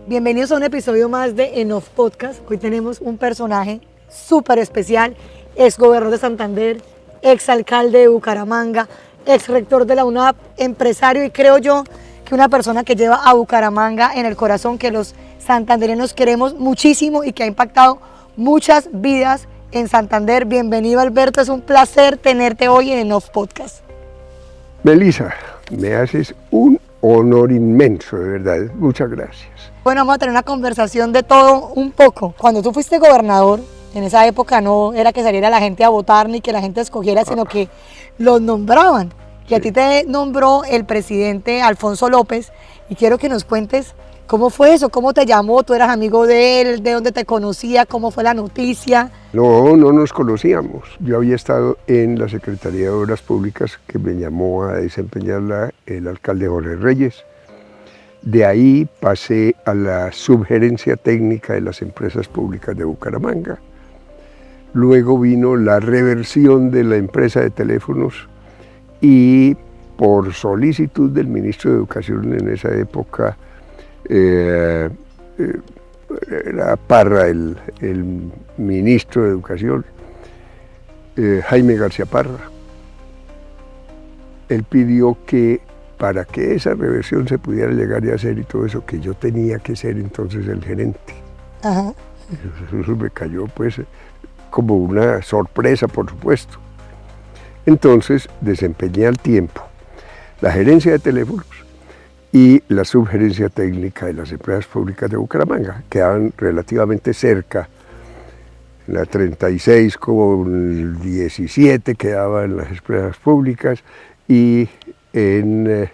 Bienvenidos a un episodio más de Enough Podcast. Hoy tenemos un personaje súper especial, ex gobernador de Santander, ex alcalde de Bucaramanga, ex rector de la UNAP, empresario y creo yo que una persona que lleva a Bucaramanga en el corazón, que los santandereanos queremos muchísimo y que ha impactado muchas vidas en Santander. Bienvenido, Alberto, es un placer tenerte hoy en Enough Podcast. Melissa, me haces un honor inmenso, de verdad. Muchas gracias. Bueno, vamos a tener una conversación de todo un poco. Cuando tú fuiste gobernador, en esa época no era que saliera la gente a votar ni que la gente escogiera, sino que los nombraban. Y a ti te nombró el presidente Alfonso López. Y quiero que nos cuentes cómo fue eso, cómo te llamó, tú eras amigo de él, de dónde te conocía, cómo fue la noticia. No nos conocíamos. Yo había estado en la Secretaría de Obras Públicas que me llamó a desempeñarla el alcalde Jorge Reyes. De ahí pasé a la subgerencia técnica de las empresas públicas de Bucaramanga. Luego vino la reversión de la empresa de teléfonos y por solicitud del ministro de Educación en esa época, era Parra el ministro de Educación, Jaime García Parra. Él pidió que para que esa reversión se pudiera llegar a hacer y todo eso, que yo tenía que ser entonces el gerente. Ajá. Eso me cayó pues como una sorpresa, por supuesto. Entonces desempeñé al tiempo la gerencia de teléfonos y la subgerencia técnica de las empresas públicas de Bucaramanga. Quedaban relativamente cerca. En la 36 como el 17 quedaban las empresas públicas y en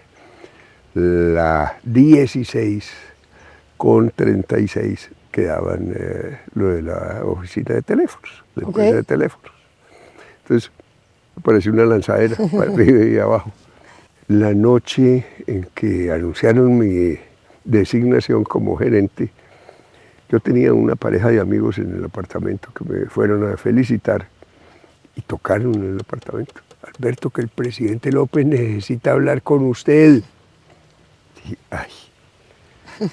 la 16 con 36 quedaban lo de la oficina de teléfonos, la empresa de teléfonos. Entonces, me pareció una lanzadera para arriba y abajo. La noche en que anunciaron mi designación como gerente, yo tenía una pareja de amigos en el apartamento que me fueron a felicitar y tocaron en el apartamento. Alberto, que el presidente López necesita hablar con usted. Dije,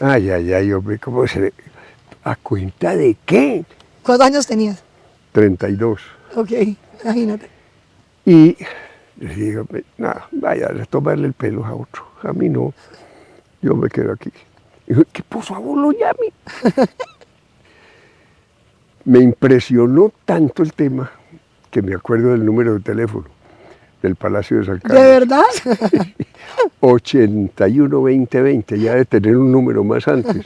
ay, hombre, ¿cómo se ve? ¿A cuenta de qué? ¿Cuántos años tenías? 32. Ok, imagínate. Y le digo, nada, vaya a tomarle el pelo a otro. A mí no, yo me quedo aquí. Dijo, ¿qué puso a vos lo llame? Me impresionó tanto el tema que me acuerdo del número de teléfono del Palacio de San Carlos. ¿De verdad? 81-20-20, ya de tener un número más antes.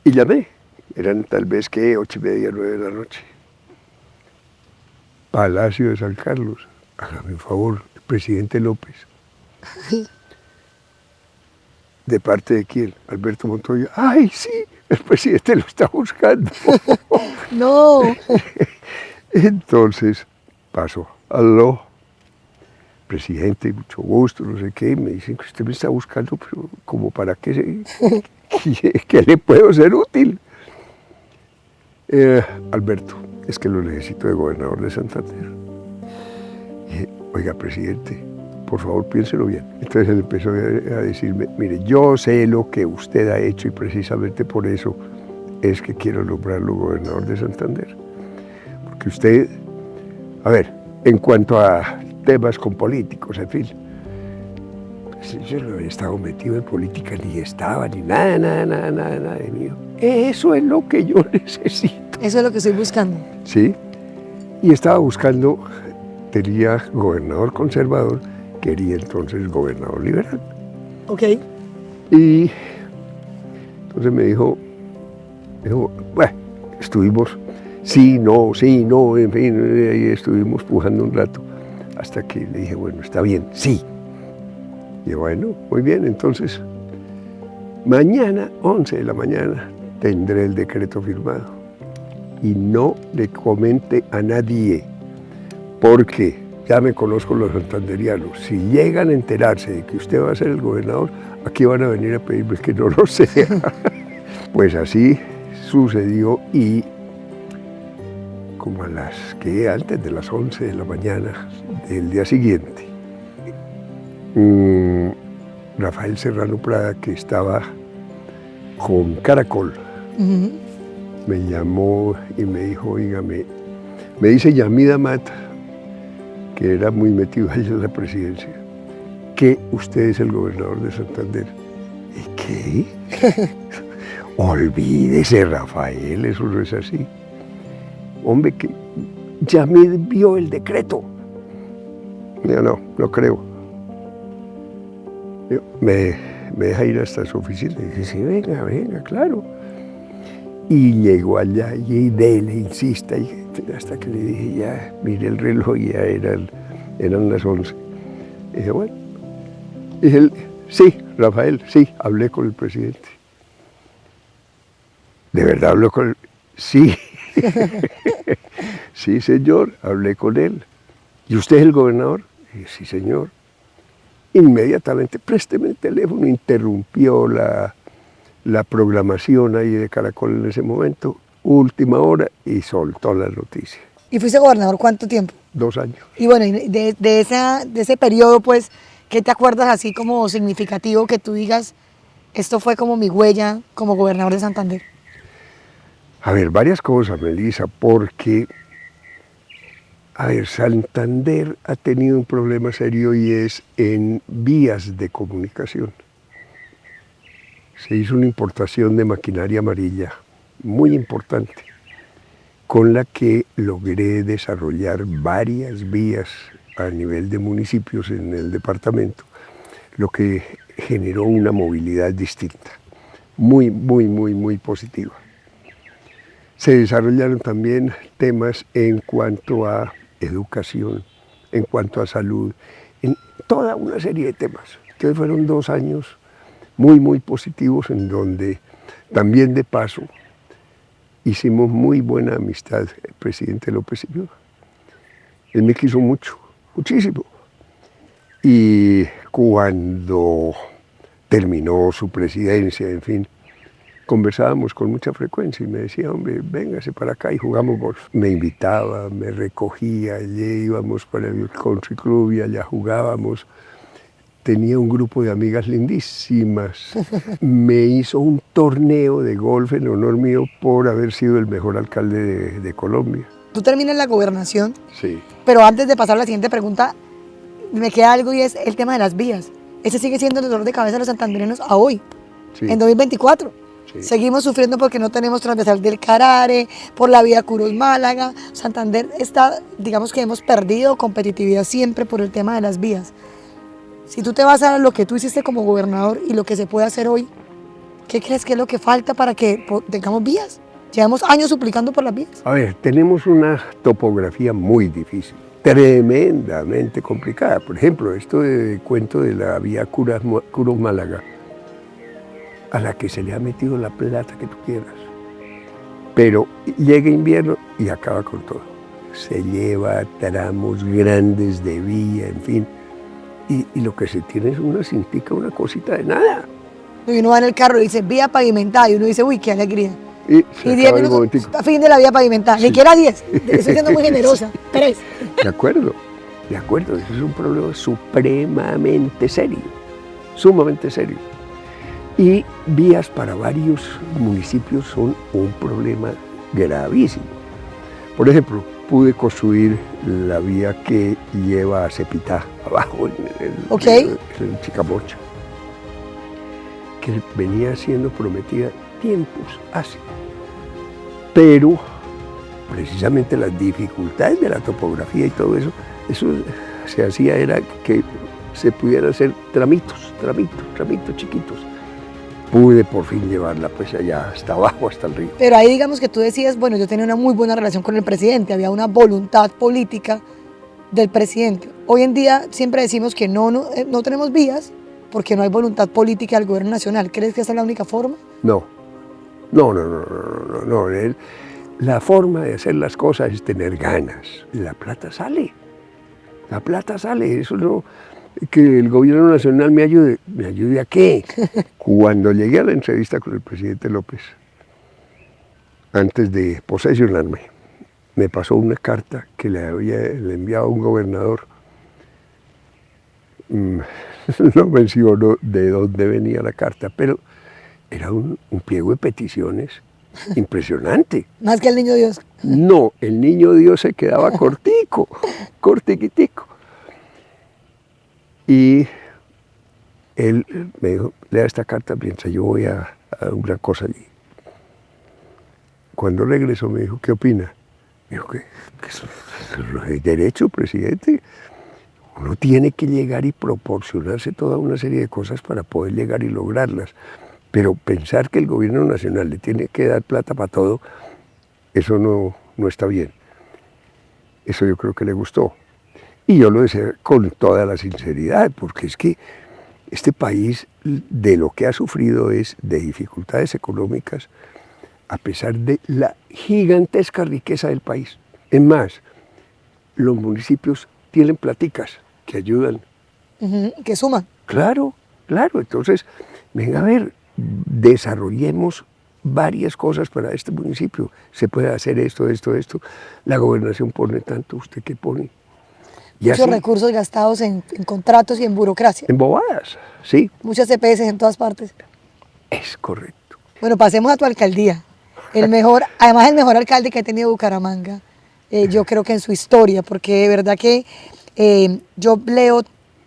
Y llamé, eran tal vez que 8:30, 9 de la noche. Palacio de San Carlos, hágame un favor, el presidente López. ¿De parte de quién? Alberto Montoya. ¡Ay, sí! El presidente lo está buscando. No. Entonces pasó. Aló, presidente, mucho gusto, no sé qué. Me dicen que usted me está buscando, pero ¿como para qué? ¿Qué le puedo ser útil? Alberto, es que lo necesito de gobernador de Santander. Dije, oiga, presidente, por favor, piénselo bien. Entonces él empezó a decirme, mire, yo sé lo que usted ha hecho y precisamente por eso es que quiero nombrarlo gobernador de Santander. Porque usted, a ver, en cuanto a temas con políticos, en fin, pues yo no he estado metido en política, ni estaba, ni nada de mío. Eso es lo que yo necesito. Eso es lo que estoy buscando. Sí, y estaba buscando, tenía gobernador conservador, quería entonces gobernador liberal. Ok. Y entonces me dijo, bueno, estuvimos, sí, no, en fin, ahí estuvimos pujando un rato, hasta que le dije, bueno, está bien, sí. Y bueno, muy bien, entonces, mañana, 11 de la mañana, tendré el decreto firmado. Y no le comente a nadie, porque ya me conozco los santanderianos. Si llegan a enterarse de que usted va a ser el gobernador, aquí van a venir a pedirme que no lo sea. Pues así sucedió y como a las que antes de las 11 de la mañana del día siguiente, Rafael Serrano Prada, que estaba con Caracol, me llamó y me dijo, oiga, me dice Yamida Mata, que era muy metido allá en la presidencia, que usted es el gobernador de Santander. ¿Y qué? Olvídese, Rafael, eso no es así. Hombre, que Yamid vio el decreto. Yo no creo. Me deja ir hasta su oficina. Y dice, sí, venga, claro. Y llegó allá y dele, insista, y hasta que le dije, ya, mire el reloj, ya eran las 11. Y dije, bueno. Y él, sí, Rafael, sí, hablé con el presidente. ¿De verdad habló con él? Sí. Sí, señor, hablé con él. ¿Y usted es el gobernador? Y dije, sí, señor. Inmediatamente, présteme el teléfono, interrumpió la programación ahí de Caracol en ese momento, última hora, y soltó la noticia. ¿Y fuiste gobernador cuánto tiempo? 2 años. Y bueno, de ese periodo, pues, ¿qué te acuerdas así como significativo que tú digas, esto fue como mi huella como gobernador de Santander? A ver, varias cosas, Melissa, porque, a ver, Santander ha tenido un problema serio y es en vías de comunicación. Se hizo una importación de maquinaria amarilla muy importante, con la que logré desarrollar varias vías a nivel de municipios en el departamento, lo que generó una movilidad distinta, muy positiva. Se desarrollaron también temas en cuanto a educación, en cuanto a salud, en toda una serie de temas. Entonces fueron 2 años muy positivos en donde también de paso hicimos muy buena amistad el presidente López y yo. Él me quiso mucho, muchísimo. Y cuando terminó su presidencia, en fin, conversábamos con mucha frecuencia y me decía, hombre, véngase para acá y jugamos golf. Me invitaba, me recogía, allí íbamos para el country club y allá jugábamos. Tenía un grupo de amigas lindísimas. Me hizo un torneo de golf en honor mío por haber sido el mejor alcalde de Colombia. Tú terminas la gobernación, Sí. pero antes de pasar a la siguiente pregunta, me queda algo y es el tema de las vías. Ese sigue siendo el dolor de cabeza de los santandereanos a hoy, Sí. en 2024. Sí. Seguimos sufriendo porque no tenemos transversal del Carare, por la vía Curos-Málaga. Santander está, digamos que hemos perdido competitividad siempre por el tema de las vías. Si tú te vas a lo que tú hiciste como gobernador y lo que se puede hacer hoy, ¿qué crees que es lo que falta para que tengamos vías? Llevamos años suplicando por las vías. A ver, tenemos una topografía muy difícil, tremendamente complicada. Por ejemplo, esto de cuento de la vía Curos-Málaga, a la que se le ha metido la plata que tú quieras. Pero llega invierno y acaba con todo. Se lleva tramos grandes de vía, en fin. Y lo que se tiene es una cintica, una cosita de nada. Y uno va en el carro y dice vía pavimentada y uno dice, uy, qué alegría. Y se 10 acaba el minutos, momentico. a fin de la vía pavimentada. Sí. Ni siquiera 10. Estoy siendo muy generosa. 3. De acuerdo. Eso es un problema supremamente serio, sumamente serio. Y vías para varios municipios son un problema gravísimo. Por ejemplo, pude construir la vía que lleva a Cepitá, abajo en el Chicamocha, que venía siendo prometida tiempos hace. Pero precisamente las dificultades de la topografía y todo eso se hacía era que se pudieran hacer tramitos chiquitos. Pude por fin llevarla pues allá hasta abajo, hasta el río. Pero ahí digamos que tú decías, bueno, yo tenía una muy buena relación con el presidente, había una voluntad política del presidente. Hoy en día siempre decimos que no tenemos vías porque no hay voluntad política del gobierno nacional. ¿Crees que esa es la única forma? No. La forma de hacer las cosas es tener ganas. La plata sale. Eso no... Que el gobierno nacional me ayude. ¿Me ayude a qué? Cuando llegué a la entrevista con el presidente López, antes de posesionarme, me pasó una carta que le enviaba a un gobernador no menciono de dónde venía la carta, pero era un pliego de peticiones impresionante. Más que el niño Dios. No, el niño Dios se quedaba cortico, cortiquitico. Y él me dijo, lea esta carta mientras yo voy a una cosa allí. Cuando regresó me dijo, ¿qué opina? Me dijo que eso no es derecho, presidente. Uno tiene que llegar y proporcionarse toda una serie de cosas para poder llegar y lograrlas. Pero pensar que el gobierno nacional le tiene que dar plata para todo, eso no está bien. Eso yo creo que le gustó. Y yo lo decía con toda la sinceridad, porque es que este país de lo que ha sufrido es de dificultades económicas, a pesar de la gigantesca riqueza del país. Es más, los municipios tienen platicas que ayudan. Que suman. Claro, claro. Entonces, venga a ver, desarrollemos varias cosas para este municipio. Se puede hacer esto. La gobernación pone tanto, ¿usted qué pone? Y Muchos así, recursos gastados en contratos y en burocracia. en bobadas, sí, Muchas EPS en todas partes. es correcto. Bueno, pasemos a tu alcaldía. Además el mejor alcalde que ha tenido Bucaramanga, yo creo que en su historia, porque de verdad que yo leo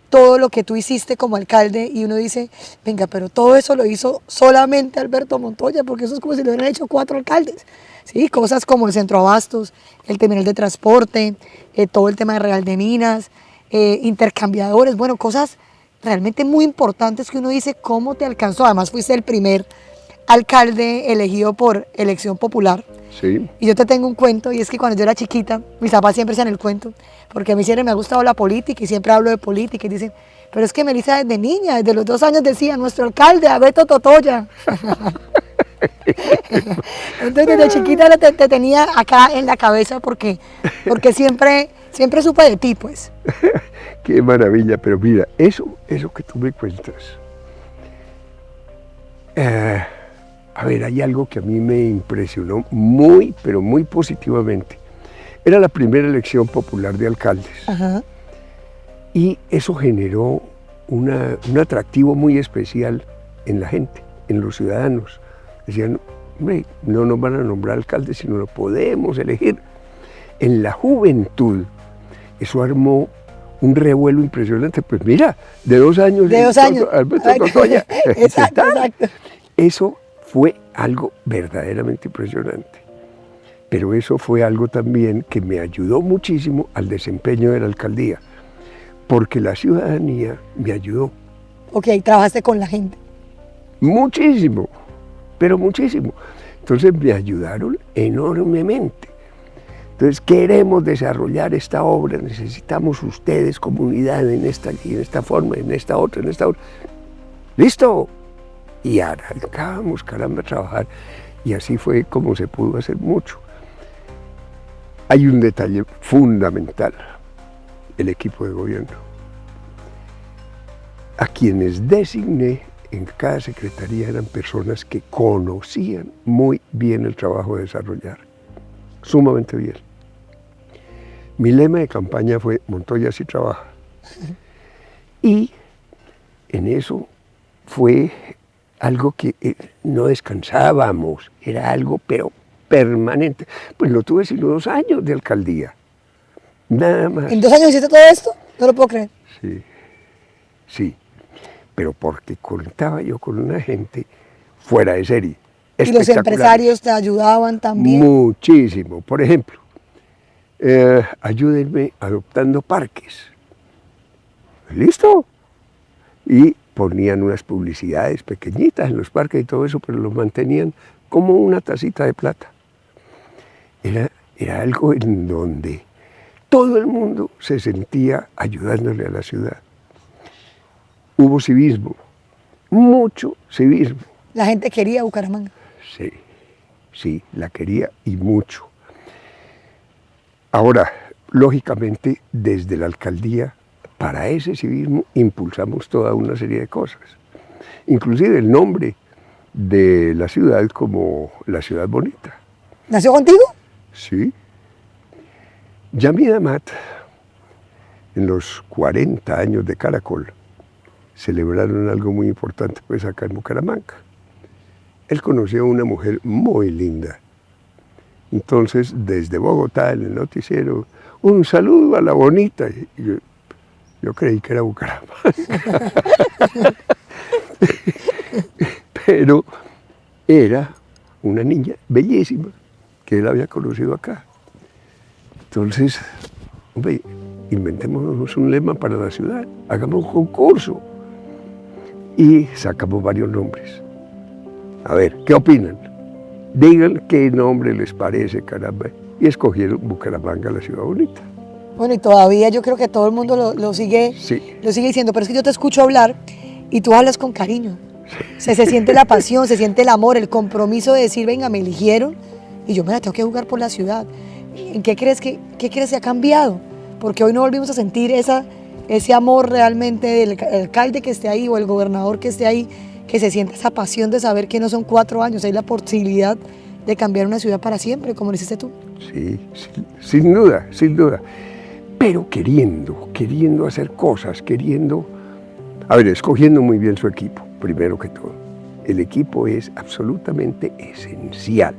todo lo que tú hiciste como alcalde y uno dice, venga, pero todo eso lo hizo solamente Alberto Montoya, porque eso es como si lo hubieran hecho 4 alcaldes. ¿Sí? Cosas como el centro abastos, el terminal de transporte, todo el tema de Real de Minas, intercambiadores, bueno, cosas realmente muy importantes que uno dice, ¿cómo te alcanzó? Además fuiste el primer alcalde elegido por elección popular. Sí. Y yo te tengo un cuento, y es que cuando yo era chiquita, mis papás siempre hacían el cuento, porque a mí siempre me ha gustado la política y siempre hablo de política y dicen, pero es que Melissa desde niña, desde los 2 años decía, nuestro alcalde, Abeto Totoya. Entonces desde chiquita te tenía acá en la cabeza porque siempre supe de ti, pues. Qué maravilla, pero mira, eso que tú me cuentas. A ver, hay algo que a mí me impresionó muy, pero muy positivamente. Era la primera elección popular de alcaldes. Ajá. Y eso generó un atractivo muy especial en la gente, en los ciudadanos. Decían, hombre, no nos van a nombrar alcaldes, sino lo podemos elegir. En la juventud, eso armó un revuelo impresionante. Pues mira, de 2 años. De 2 años. Alberto Montoya. Exacto, exacto. Eso fue algo verdaderamente impresionante. Pero eso fue algo también que me ayudó muchísimo al desempeño de la alcaldía, porque la ciudadanía me ayudó. Ok, trabajaste con la gente. Muchísimo, pero muchísimo. Entonces me ayudaron enormemente. Entonces queremos desarrollar esta obra, necesitamos ustedes, comunidad, en esta forma, en esta otra. ¡Listo! Y arrancábamos, caramba, a trabajar. Y así fue como se pudo hacer mucho. Hay un detalle fundamental, el equipo de gobierno. A quienes designé en cada secretaría eran personas que conocían muy bien el trabajo de desarrollar, sumamente bien. Mi lema de campaña fue Montoya sí trabaja. Y en eso fue algo que no descansábamos, era algo pero permanente. Pues no tuve sino 2 años de alcaldía, nada más. ¿En 2 años hiciste todo esto? No lo puedo creer. Sí, pero porque contaba yo con una gente fuera de serie. ¿Y los empresarios te ayudaban también? Muchísimo. Por ejemplo, ayúdenme adoptando parques. ¿Listo? Y ponían unas publicidades pequeñitas en los parques y todo eso, pero los mantenían como una tacita de plata. Era algo en donde todo el mundo se sentía ayudándole a la ciudad. Hubo civismo, mucho civismo. La gente quería Bucaramanga. Sí, la quería y mucho. Ahora, lógicamente, desde la alcaldía, para ese civismo impulsamos toda una serie de cosas. Inclusive el nombre de la ciudad como la ciudad bonita. ¿Nació contigo? Sí. Yamid Amat en los 40 años de Caracol, celebraron algo muy importante pues acá en Bucaramanga. Él conoció a una mujer muy linda. Entonces, desde Bogotá, en el noticiero, un saludo a la bonita. Y yo creí que era Bucaramanga. Pero era una niña bellísima que él había conocido acá. Entonces, hombre, inventémonos un lema para la ciudad, hagamos un concurso. Y sacamos varios nombres. A ver, ¿qué opinan? Digan qué nombre les parece, caramba. Y escogieron Bucaramanga, la ciudad bonita. Bueno, y todavía yo creo que todo el mundo lo sigue diciendo, pero es que yo te escucho hablar y tú hablas con cariño. Se siente la pasión, se siente el amor, el compromiso de decir, venga, me eligieron y yo me la tengo que jugar por la ciudad. ¿En qué crees que ha cambiado? Porque hoy no volvimos a sentir ese amor realmente del alcalde que esté ahí o el gobernador que esté ahí, que se sienta esa pasión de saber que no son 4 años, hay la posibilidad de cambiar una ciudad para siempre, como lo hiciste tú. Sí, sin duda, sin duda. Pero queriendo hacer cosas, escogiendo muy bien su equipo, primero que todo. El equipo es absolutamente esencial,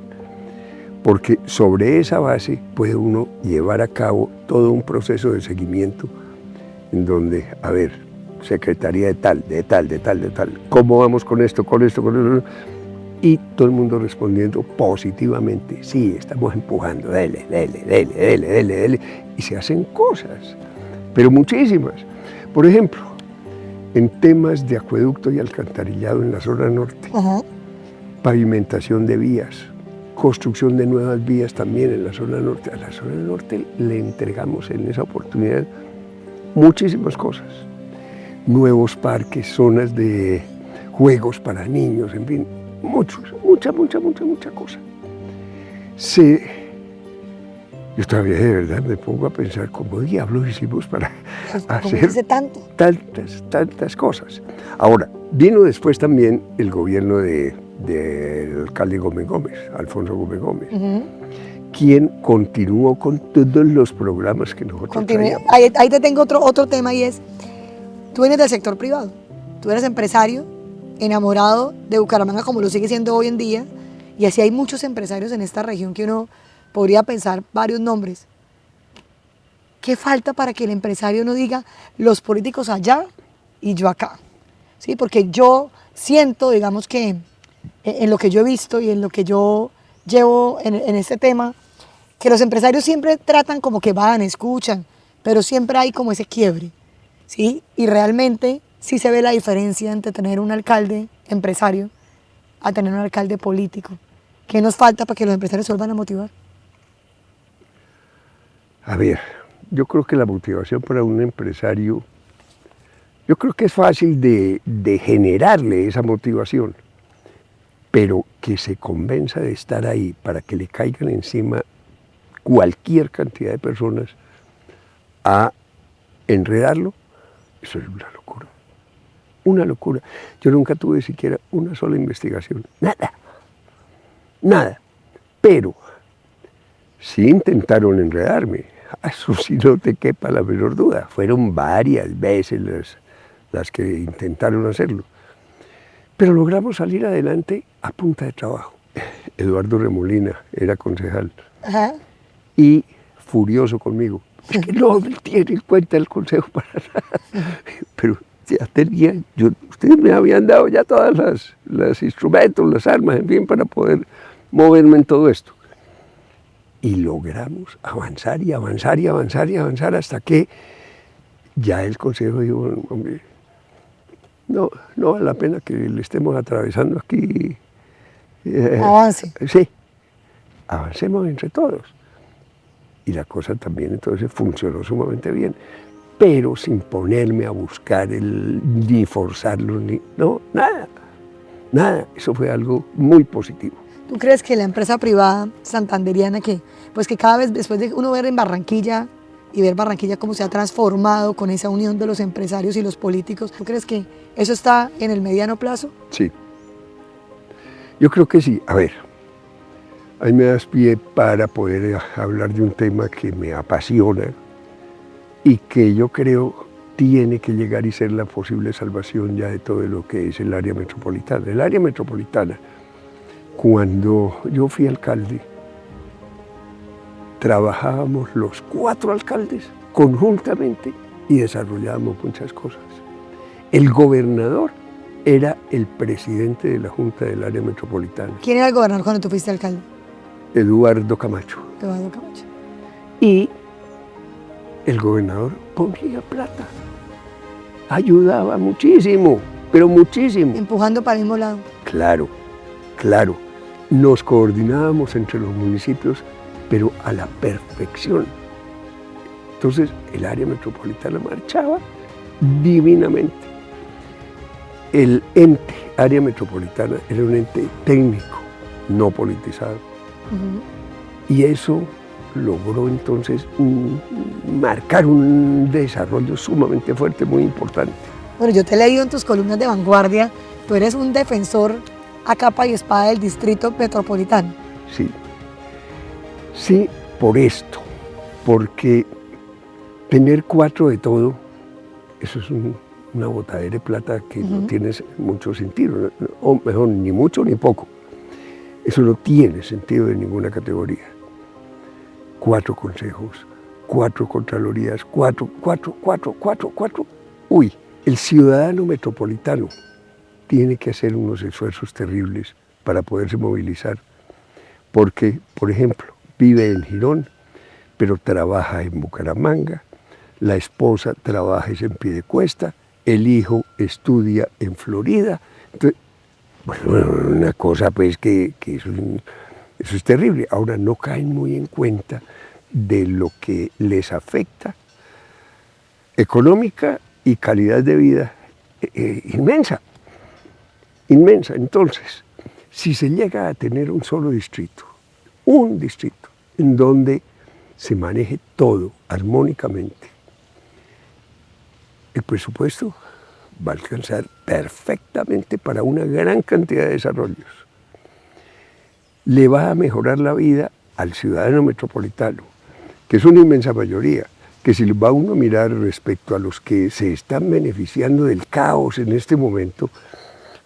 porque sobre esa base puede uno llevar a cabo todo un proceso de seguimiento en donde, secretaría de tal, ¿cómo vamos con esto? Y todo el mundo respondiendo positivamente, sí, estamos empujando, dele, y se hacen cosas, pero muchísimas. Por ejemplo, en temas de acueducto y alcantarillado en la zona norte, pavimentación de vías, construcción de nuevas vías también en la zona norte. A la zona norte le entregamos en esa oportunidad muchísimas cosas. Nuevos parques, zonas de juegos para niños, en fin, mucha cosa. Yo todavía de verdad me pongo a pensar cómo diablos hicimos para hacer tantas cosas. Ahora, vino después también el gobierno del alcalde Alfonso Gómez Gómez, quien continuó con todos los programas que nosotros traíamos. Ahí te tengo otro tema y es, tú vienes del sector privado, tú eres empresario, enamorado de Bucaramanga como lo sigue siendo hoy en día, y así hay muchos empresarios en esta región que uno podría pensar varios nombres. ¿Qué falta para que el empresario no diga los políticos allá y yo acá? ¿Sí? Porque yo siento, digamos que en lo que yo he visto y en lo que yo llevo en este tema, que los empresarios siempre tratan como que van, escuchan, pero siempre hay como ese quiebre, ¿sí? Y realmente sí se ve la diferencia entre tener un alcalde empresario a tener un alcalde político. ¿Qué nos falta para que los empresarios se vuelvan a motivar? Yo creo que la motivación para un empresario, yo creo que es fácil de generarle esa motivación, pero que se convenza de estar ahí para que le caigan encima cualquier cantidad de personas a enredarlo, eso es una locura. Una locura. Yo nunca tuve siquiera una sola investigación, nada. Pero sí intentaron enredarme. Eso sí no te quepa la menor duda. Fueron varias veces las que intentaron hacerlo. Pero logramos salir adelante a punta de trabajo. Eduardo Remolina era concejal. Y furioso conmigo. Es que no tiene en cuenta el consejo para nada. Pero ya ustedes me habían dado ya todas los instrumentos, las armas, en fin, para poder moverme en todo esto. Y logramos avanzar hasta que ya el consejo dijo, bueno, hombre, no vale la pena que le estemos atravesando aquí. Avance. Sí, avancemos entre todos. Y la cosa también entonces funcionó sumamente bien, pero sin ponerme a buscar ni forzarlo, nada. Eso fue algo muy positivo. ¿Tú crees que la empresa privada santanderiana, que cada vez después de uno ver en Barranquilla y ver Barranquilla cómo se ha transformado con esa unión de los empresarios y los políticos, ¿tú crees que eso está en el mediano plazo? Sí, yo creo que sí. Ahí me das pie para poder hablar de un tema que me apasiona y que yo creo tiene que llegar y ser la posible salvación ya de todo lo que es el área metropolitana. El área metropolitana, cuando yo fui alcalde, trabajábamos los 4 alcaldes conjuntamente y desarrollábamos muchas cosas. El gobernador era el presidente de la Junta del Área Metropolitana. ¿Quién era el gobernador cuando tú fuiste alcalde? Eduardo Camacho. Eduardo Camacho. Y el gobernador ponía plata, ayudaba muchísimo, pero muchísimo. Empujando para el mismo lado. Claro, claro. Nos coordinábamos entre los municipios, pero a la perfección. Entonces, el área metropolitana marchaba divinamente. El ente, área metropolitana, era un ente técnico, no politizado. Y eso logró entonces marcar un desarrollo sumamente fuerte, muy importante. Bueno, yo te he leído en tus columnas de Vanguardia, tú eres un defensor a capa y espada del distrito metropolitano. Sí, sí, por esto, porque tener 4 de todo, eso es una botadera de plata que no tiene mucho sentido, o mejor, ni mucho ni poco. Eso no tiene sentido de ninguna categoría. 4 consejos, 4 contralorías, 4. Uy, el ciudadano metropolitano tiene que hacer unos esfuerzos terribles para poderse movilizar, porque, por ejemplo, vive en Girón, pero trabaja en Bucaramanga, la esposa trabaja en Piedecuesta, el hijo estudia en Florida. Entonces, bueno, una cosa pues que eso es terrible. Ahora no caen muy en cuenta de lo que les afecta económica y calidad de vida inmensa, inmensa. Entonces, si se llega a tener un solo distrito, un distrito en donde se maneje todo armónicamente, el presupuesto va a alcanzar perfectamente para una gran cantidad de desarrollos. Le va a mejorar la vida al ciudadano metropolitano, que es una inmensa mayoría, que si va uno a mirar respecto a los que se están beneficiando del caos en este momento,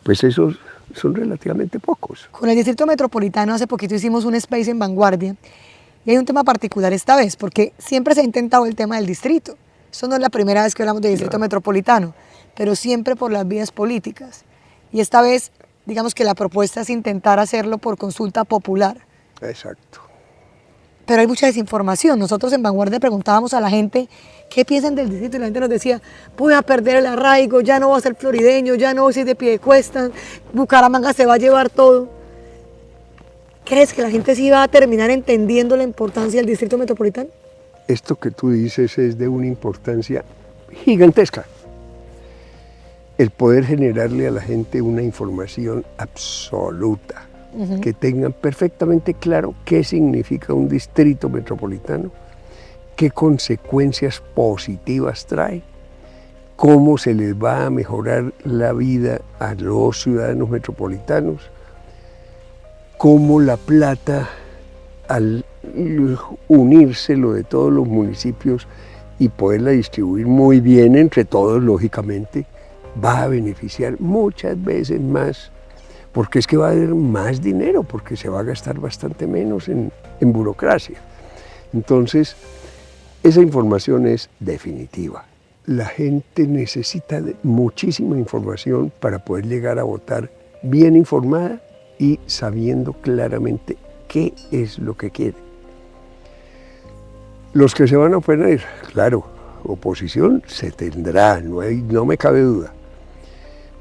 pues esos son relativamente pocos. Con el distrito metropolitano hace poquito hicimos un space en Vanguardia y hay un tema particular esta vez, porque siempre se ha intentado el tema del distrito. Esto no es la primera vez que hablamos de distrito metropolitano, pero siempre por las vías políticas. Y esta vez, digamos que la propuesta es intentar hacerlo por consulta popular. Exacto. Pero hay mucha desinformación. Nosotros en Vanguardia preguntábamos a la gente qué piensan del distrito y la gente nos decía, voy a perder el arraigo, ya no voy a ser florideño, ya no voy a ser de Piedecuesta, Bucaramanga se va a llevar todo. ¿Crees que la gente sí va a terminar entendiendo la importancia del distrito metropolitano? Esto que tú dices es de una importancia gigantesca. El poder generarle a la gente una información absoluta, que tengan perfectamente claro qué significa un distrito metropolitano, qué consecuencias positivas trae, cómo se les va a mejorar la vida a los ciudadanos metropolitanos, cómo la plata, al unirse lo de todos los municipios y poderla distribuir muy bien entre todos, lógicamente, va a beneficiar muchas veces más, porque es que va a haber más dinero, porque se va a gastar bastante menos en burocracia. Entonces, esa información es definitiva. La gente necesita de muchísima información para poder llegar a votar bien informada y sabiendo claramente qué es lo que quiere. Los que se van a oponer, claro, oposición se tendrá, no me cabe duda.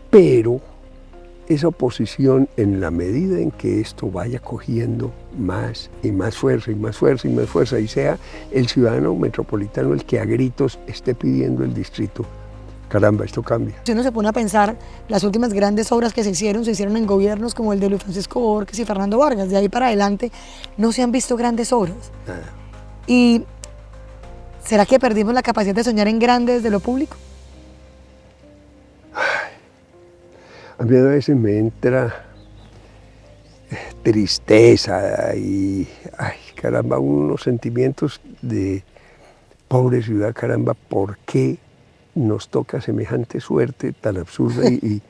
Pero esa oposición, en la medida en que esto vaya cogiendo más y más fuerza y más fuerza y más fuerza, y sea el ciudadano metropolitano el que a gritos esté pidiendo el distrito, caramba, esto cambia. Si uno se pone a pensar, las últimas grandes obras que se hicieron en gobiernos como el de Luis Francisco Borges y Fernando Vargas. De ahí para adelante no se han visto grandes obras. Nada. ¿Y será que perdimos la capacidad de soñar en grande desde lo público? A mí a veces me entra tristeza y, ay, caramba, unos sentimientos de pobre ciudad, caramba, ¿por qué nos toca semejante suerte tan absurda y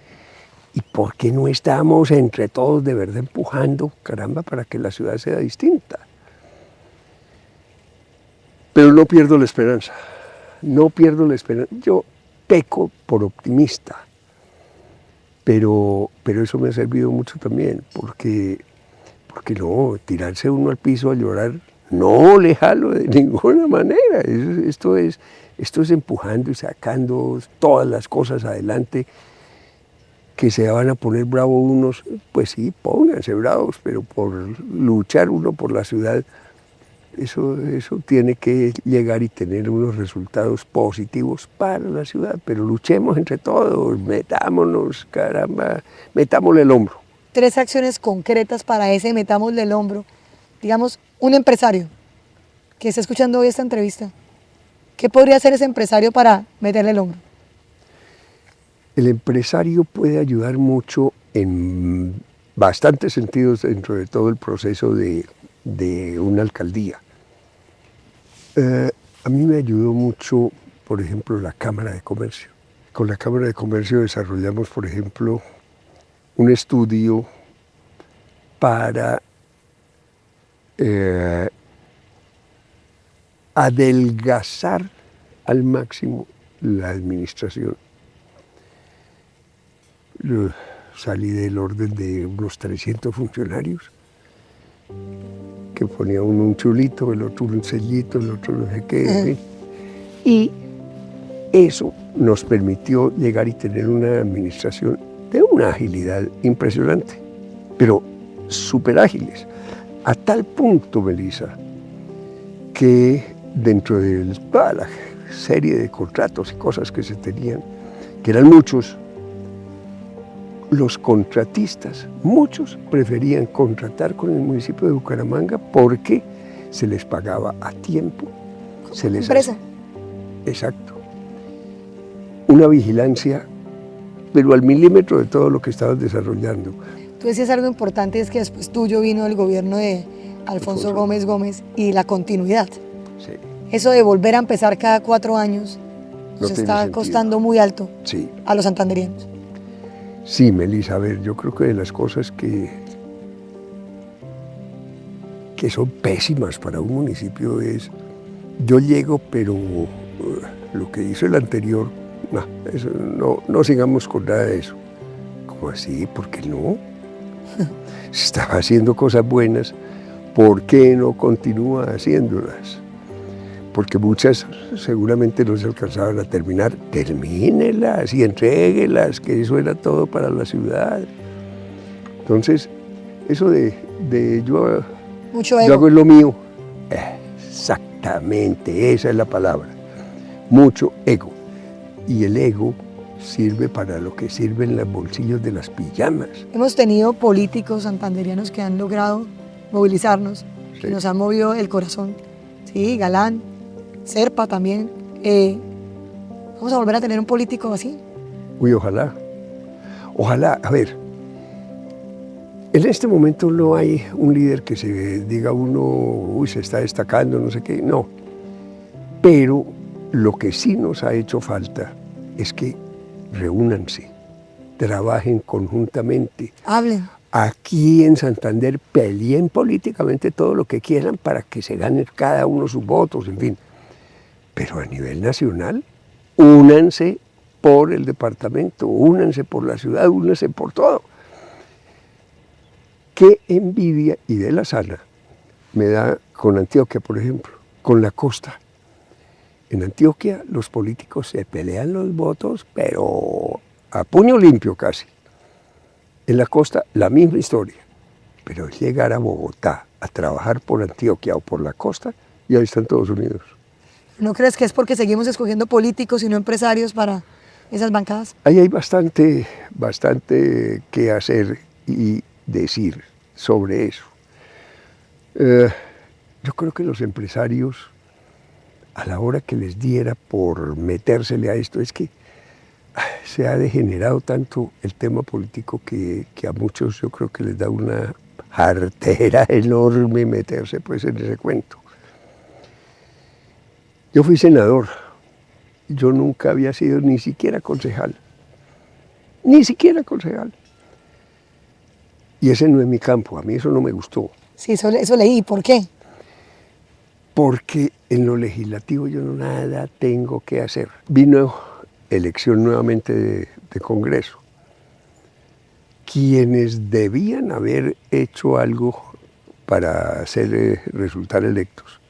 por qué no estamos entre todos de verdad empujando, caramba, para que la ciudad sea distinta? Pero no pierdo la esperanza, no pierdo la esperanza. Yo peco por optimista, pero eso me ha servido mucho también, porque no, tirarse uno al piso a llorar, no le jalo de ninguna manera. Esto es empujando y sacando todas las cosas adelante. Que se van a poner bravos unos, pues sí, pónganse bravos, pero por luchar uno por la ciudad, eso tiene que llegar y tener unos resultados positivos para la ciudad, pero luchemos entre todos, metámonos, caramba, metámosle el hombro. 3 acciones concretas para ese metámosle el hombro. Digamos, un empresario que está escuchando hoy esta entrevista, ¿qué podría hacer ese empresario para meterle el hombro? El empresario puede ayudar mucho en bastantes sentidos dentro de todo el proceso de una alcaldía. A mí me ayudó mucho, por ejemplo, la Cámara de Comercio. Con la Cámara de Comercio desarrollamos, por ejemplo, un estudio para adelgazar al máximo la administración. Salí del orden de unos 300 funcionarios, que ponía uno un chulito, el otro un sellito, el otro no sé qué, en fin. Y eso nos permitió llegar y tener una administración de una agilidad impresionante, pero súper ágiles, a tal punto, Melissa, que dentro de toda la serie de contratos y cosas que se tenían, que eran muchos, los contratistas, muchos preferían contratar con el municipio de Bucaramanga porque se les pagaba a tiempo. Se les empresa. Exacto. Una vigilancia, pero al milímetro de todo lo que estaban desarrollando. Tú decías algo importante, es que después tuyo vino el gobierno de Alfonso Gómez y la continuidad. Sí. Eso de volver a empezar cada 4 años nos está costando muy alto a los santanderianos. Sí, Melissa, a ver, yo creo que de las cosas que son pésimas para un municipio es, yo llego, pero lo que hizo el anterior, no sigamos con nada de eso. ¿Cómo así? ¿Por qué no? Se estaba haciendo cosas buenas, ¿por qué no continúa haciéndolas? Porque muchas seguramente no se alcanzaban a terminar. Termínelas y entréguelas, que eso era todo para la ciudad. Entonces, eso de yo hago lo mío, exactamente, esa es la palabra. Mucho ego. Y el ego sirve para lo que sirven los bolsillos de las pijamas. Hemos tenido políticos santanderianos que han logrado movilizarnos, que nos han movido el corazón. Sí, Galán, Serpa también. ¿Vamos a volver a tener un político así? Uy, ojalá. Ojalá, a ver, en este momento no hay un líder que se diga uno, uy, se está destacando, no sé qué, no. Pero lo que sí nos ha hecho falta es que reúnanse, trabajen conjuntamente. Hablen. Aquí en Santander peleen políticamente todo lo que quieran para que se ganen cada uno sus votos, en fin. Pero a nivel nacional, únanse por el departamento, únanse por la ciudad, únanse por todo. Qué envidia y de la sana me da con Antioquia, por ejemplo, con la costa. En Antioquia los políticos se pelean los votos, pero a puño limpio casi. En la costa la misma historia, pero es llegar a Bogotá a trabajar por Antioquia o por la costa y ahí están todos unidos. ¿No crees que es porque seguimos escogiendo políticos y no empresarios para esas bancadas? Ahí hay bastante que hacer y decir sobre eso. Yo creo que los empresarios, a la hora que les diera por metérsele a esto, es que se ha degenerado tanto el tema político que a muchos yo creo que les da una jartera enorme meterse pues en ese cuento. Yo fui senador. Yo nunca había sido ni siquiera concejal. Ni siquiera concejal. Y ese no es mi campo, a mí eso no me gustó. Sí, eso leí. ¿Por qué? Porque en lo legislativo yo nada tengo que hacer. Vino elección nuevamente de Congreso. Quienes debían haber hecho algo para hacer resultar electos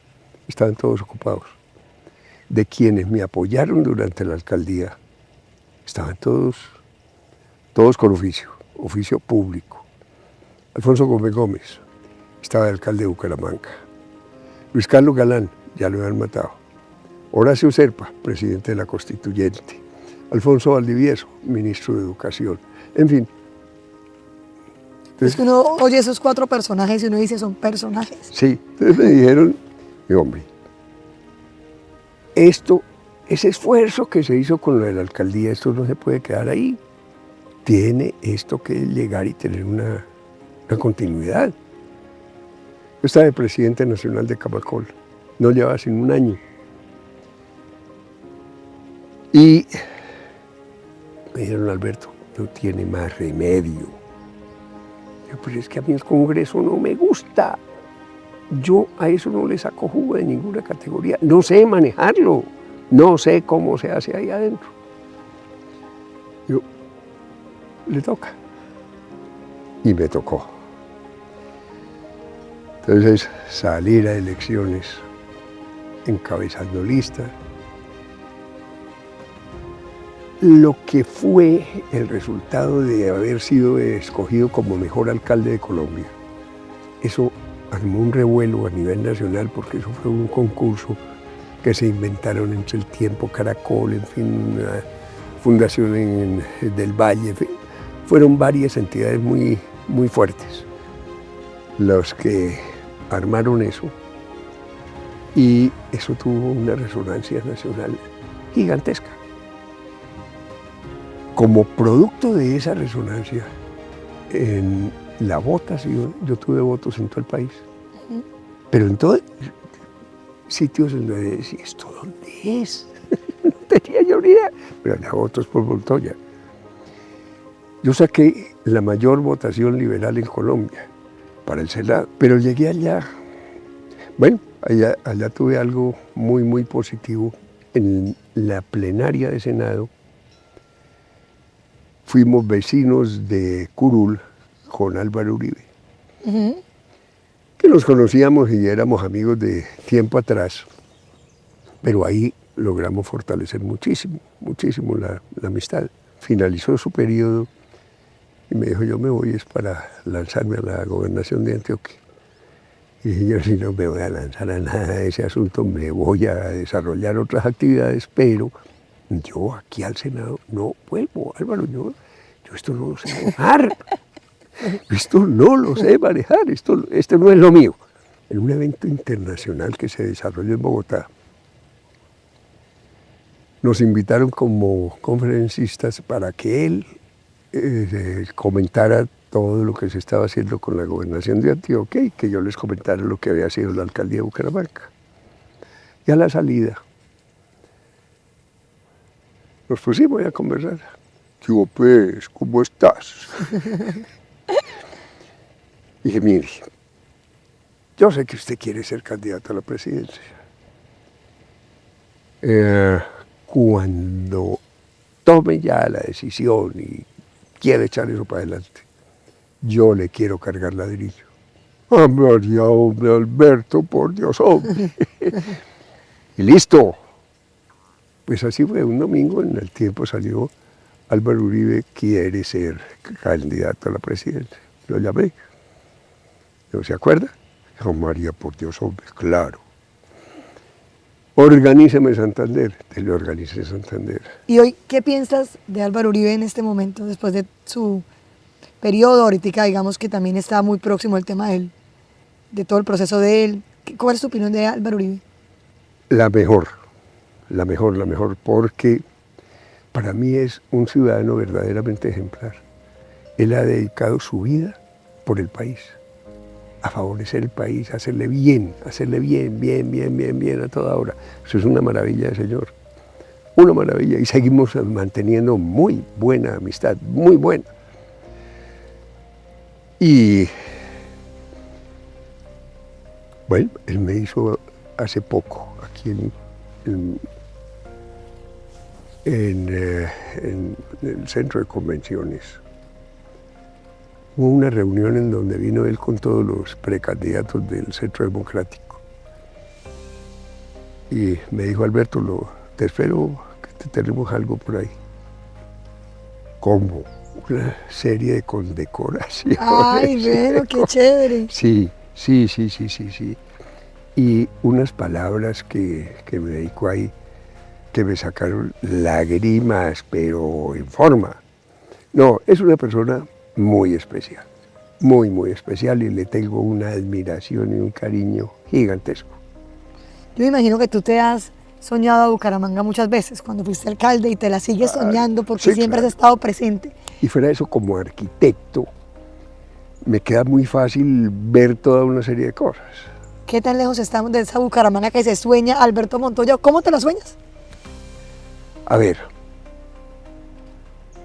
estaban todos ocupados. De quienes me apoyaron durante la alcaldía estaban todos con oficio público. Alfonso Gómez Gómez estaba de alcalde de Bucaramanga. Luis Carlos Galán, ya lo habían matado. Horacio Serpa, presidente de la Constituyente. Alfonso Valdivieso, ministro de Educación. En fin. Es que uno oye esos 4 personajes y uno dice, son personajes. Sí, entonces me dijeron, hombre, ese esfuerzo que se hizo con lo de la alcaldía, esto no se puede quedar ahí. Tiene esto que llegar y tener una continuidad. Yo estaba de presidente nacional de Camacol, no llevaba sino un año. Y me dijeron, Alberto, no tiene más remedio. Yo, pues es que a mí el Congreso no me gusta. Yo a eso no le saco jugo de ninguna categoría. No sé manejarlo, no sé cómo se hace ahí adentro. Yo, le toca. Y me tocó. Entonces, salir a elecciones encabezando lista. Lo que fue el resultado de haber sido escogido como mejor alcalde de Colombia, eso armó un revuelo a nivel nacional porque eso fue un concurso que se inventaron entre El Tiempo, Caracol, en fin, una fundación del Valle, en fin, fueron varias entidades muy, muy fuertes los que armaron eso, y eso tuvo una resonancia nacional gigantesca. Como producto de esa resonancia, en la votación, yo tuve votos en todo el país, pero en todos sitios en donde decía, ¿esto dónde es? No tenía yo ni idea, pero había votos por Montoya. Yo saqué la mayor votación liberal en Colombia para el Senado, pero llegué allá. Bueno, allá tuve algo muy, muy positivo. En la plenaria de Senado fuimos vecinos de Curul con Álvaro Uribe, que nos conocíamos y éramos amigos de tiempo atrás, pero ahí logramos fortalecer muchísimo, muchísimo la amistad. Finalizó su periodo y me dijo, yo me voy es para lanzarme a la gobernación de Antioquia. Y dije, yo si no me voy a lanzar a nada de ese asunto, me voy a desarrollar otras actividades, pero yo aquí al Senado no vuelvo, Álvaro, yo esto no lo sé manejar, esto no lo sé manejar, esto no es lo mío. En un evento internacional que se desarrolló en Bogotá, nos invitaron como conferencistas para que él comentara todo lo que se estaba haciendo con la gobernación de Antioquia y que yo les comentara lo que había sido la alcaldía de Bucaramanga. Y a la salida nos pusimos a conversar. Digo, pues, ¿cómo estás? Dije, mire, yo sé que usted quiere ser candidato a la presidencia. Cuando tome ya la decisión y quiere echar eso para adelante, yo le quiero cargar ladrillo. Ah, María, hombre, Alberto, por Dios, hombre. Y listo. Pues así fue, un domingo en El Tiempo salió Álvaro Uribe quiere ser candidato a la presidencia. Lo llamé. ¿No se acuerda? Dijo, María, por Dios, hombre, claro. Organíceme Santander. Te le organicé Santander. ¿Y hoy qué piensas de Álvaro Uribe en este momento, después de su periodo? Ahorita digamos que también está muy próximo el tema de todo el proceso de él. ¿Cuál es tu opinión de Álvaro Uribe? La mejor, porque para mí es un ciudadano verdaderamente ejemplar. Él ha dedicado su vida por el país. a favorecer el país, a hacerle bien a toda hora. Eso es una maravilla de señor, una maravilla, y seguimos manteniendo muy buena amistad, muy buena. Y bueno, él me hizo hace poco, aquí en el centro de convenciones, hubo una reunión en donde vino él con todos los precandidatos del Centro Democrático. Y me dijo, Alberto, te espero que tenemos algo por ahí. Como una serie de condecoraciones. Ay, bueno, qué chévere. Sí. Y unas palabras que me dedicó ahí, que me sacaron lágrimas, pero en forma. No, es una persona muy especial, muy especial, y le tengo una admiración y un cariño gigantesco. Yo me imagino que tú te has soñado a Bucaramanga muchas veces, cuando fuiste alcalde, y te la sigues soñando porque sí, siempre claro. has estado presente. Y fuera de eso, como arquitecto, me queda muy fácil ver toda una serie de cosas. ¿Qué tan lejos estamos de esa Bucaramanga que se sueña Alberto Montoya? ¿Cómo te la sueñas? A ver,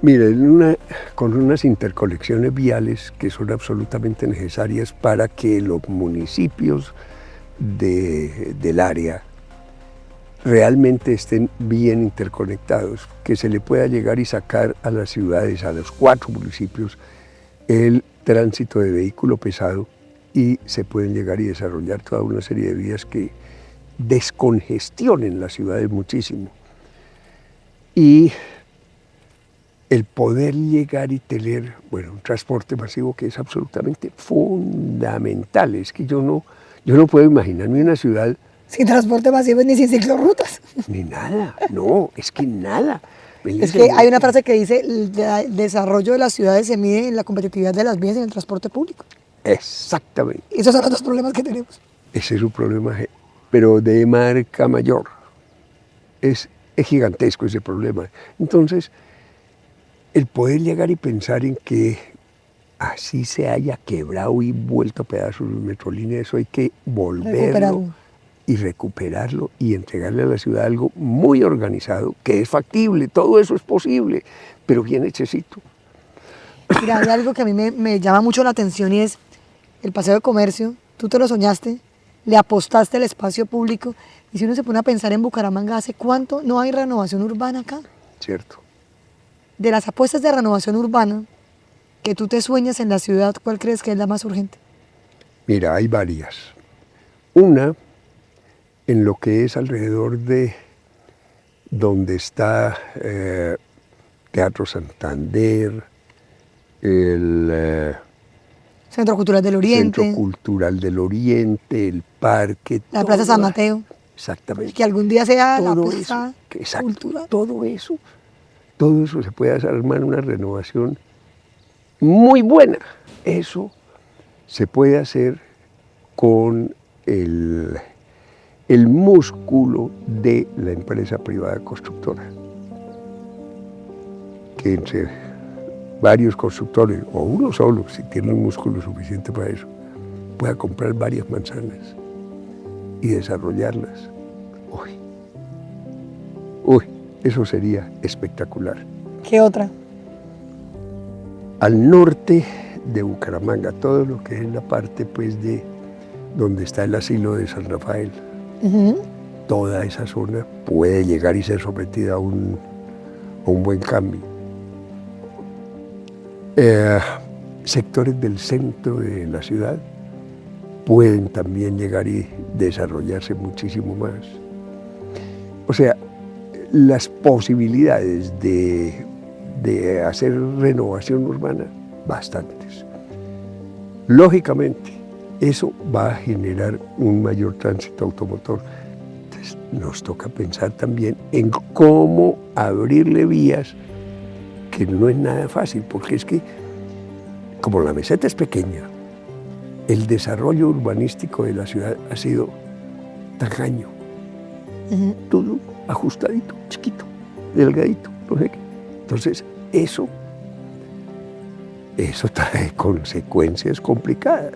mire, con unas interconexiones viales que son absolutamente necesarias para que los municipios del área realmente estén bien interconectados, que se le pueda llegar y sacar a las ciudades, a los 4 municipios, el tránsito de vehículo pesado, y se pueden llegar y desarrollar toda una serie de vías que descongestionen las ciudades muchísimo. Y el poder llegar y tener, bueno, un transporte masivo que es absolutamente fundamental. Es que yo no puedo imaginarme una ciudad Sin transporte masivo ni sin ciclorrutas. ni nada, no, es que nada. Es que hay una frase que dice, el desarrollo de las ciudades se mide en la competitividad de las vías y en el transporte público. Exactamente. Esos son los 2 problemas que tenemos. Ese es un problema, pero de marca mayor. Es gigantesco ese problema. Entonces, el poder llegar y pensar en que así se haya quebrado y vuelto a pedazos de Metrolínea, eso hay que volverlo y recuperarlo y entregarle a la ciudad algo muy organizado, que es factible, todo eso es posible, pero bien hechecito. Mira, hay algo que a mí me llama mucho la atención, y es el Paseo de Comercio. Tú te lo soñaste, le apostaste al espacio público, y si uno se pone a pensar en Bucaramanga, ¿hace cuánto no hay renovación urbana acá? Cierto. De las apuestas de renovación urbana que tú te sueñas en la ciudad, ¿cuál crees que es la más urgente? Mira, hay varias. Una, en lo que es alrededor de donde está Teatro Santander, el Centro Cultural del Oriente. Centro Cultural del Oriente, el parque. La Plaza San Mateo. Exactamente. Que algún día sea todo la Plaza Cultural. Todo eso se puede armar una renovación muy buena. Eso se puede hacer con el músculo de la empresa privada constructora, que entre varios constructores, o uno solo, si tiene un músculo suficiente para eso, pueda comprar varias manzanas y desarrollarlas. Uy, eso sería espectacular. ¿Qué otra? Al norte de Bucaramanga, todo lo que es la parte pues de donde está el asilo de San Rafael, toda esa zona puede llegar y ser sometida a un buen cambio. Sectores del centro de la ciudad pueden también llegar y desarrollarse muchísimo más. O sea, las posibilidades de hacer renovación urbana, bastantes. Lógicamente, eso va a generar un mayor tránsito automotor. Entonces, nos toca pensar también en cómo abrirle vías, que no es nada fácil, porque es que, como la meseta es pequeña, el desarrollo urbanístico de la ciudad ha sido tacaño. Todo ajustadito, chiquito, delgadito, no sé qué. Entonces, eso trae consecuencias complicadas,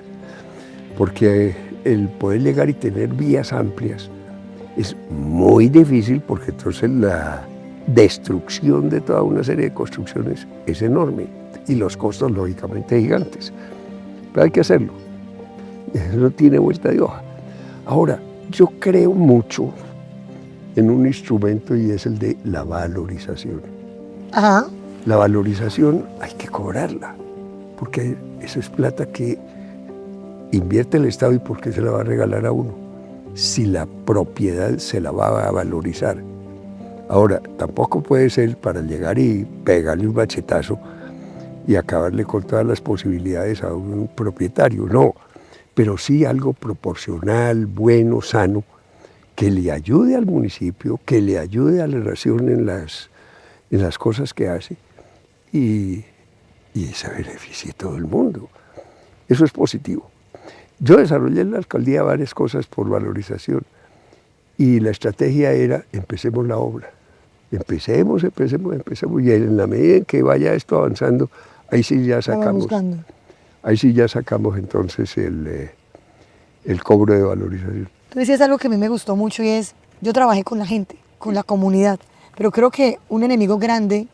porque el poder llegar y tener vías amplias es muy difícil, porque entonces la destrucción de toda una serie de construcciones es enorme y los costos lógicamente gigantes. Pero hay que hacerlo, eso no tiene vuelta de hoja. Ahora, yo creo mucho en un instrumento y es el de la valorización. Ajá. La valorización hay que cobrarla, porque eso es plata que invierte el Estado, y ¿por qué se la va a regalar a uno? Si la propiedad se la va a valorizar. Ahora, tampoco puede ser para llegar y pegarle un bachetazo y acabarle con todas las posibilidades a un propietario, no, pero sí algo proporcional, bueno, sano, que le ayude al municipio, que le ayude a la nación en las cosas que hace y se beneficie todo el mundo. Eso es positivo. Yo desarrollé en la alcaldía varias cosas por valorización y la estrategia era: empecemos la obra. Empecemos, y en la medida en que vaya esto avanzando, ahí sí ya sacamos entonces el cobro de valorización. Tú decías algo que a mí me gustó mucho y es, yo trabajé con la gente, con la comunidad, pero creo que un enemigo grande,